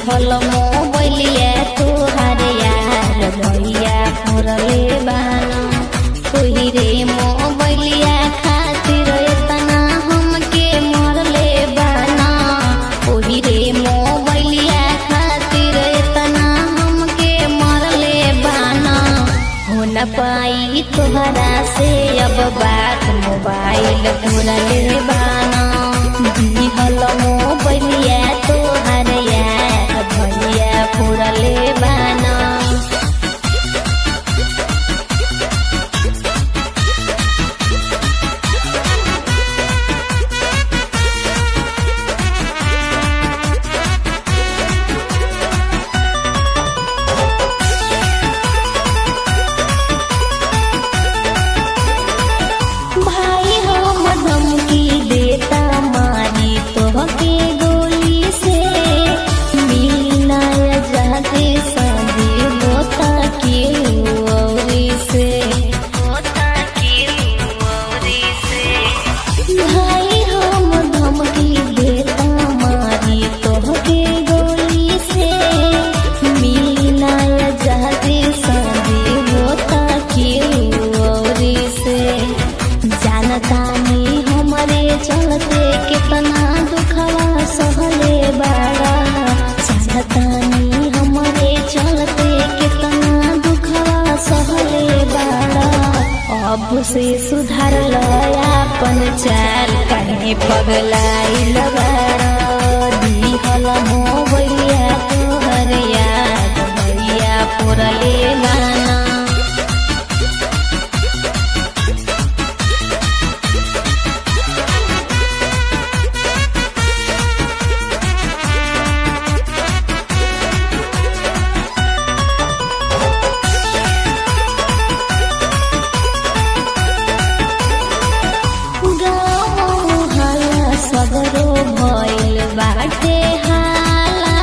दिहल मोबाइलिया तोहार यार भैया फोरले बाना। तोही रे मोबाइलिया खातिर एतना हमके मरले बाना। ओही रे मोबाइलिया खातिर एतना हमके मरले बाना। हो न पाई तोहरा से अब बात मोबाइल फोरले बाना। दिहल मोबाइलिया तोहार यार भैया फोरले बाना। भाई हम धमकी देता मारी तोहके गोली से। मिलना जाते शादी होता केहू औरी से। भाई हम धमकी देता मारी तोहके गोली से। मिलना जाते शादी होता केहू औरी से। जानतानी हमारे चलते कितना दुखवा सहले बाड़ा। जानतानी हमारे चलते कितना दुखवा सहले बाड़ा। अब से सुधार अपन चाल कहे पगलाइल बाड़ा। दिहल मोबाइलिया तोहर यार भैया फोरले बाना। सगरो भइल बाटे हाला।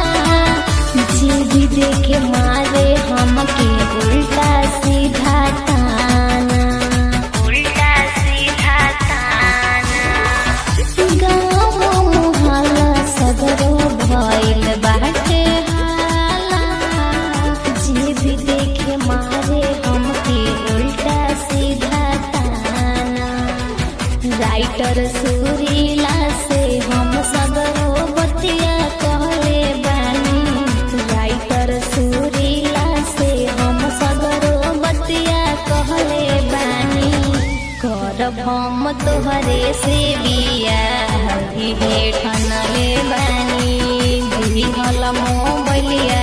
जे भी देखे मारे हमके उल्टा सीधा ताना। गाँव मोहल्ला सगरो भइल बाटे हाला। जे भी देखे मारे हमके उल्टा सीधा ताना। राइटर सुरीला से हम सगरो बतिया कहले बानी। राइटर सुरीला से हम सगरो बतिया कहले बानी। करब हम तोहरे से बियाह भी ठनले बानी। दिहल मोबाइलिया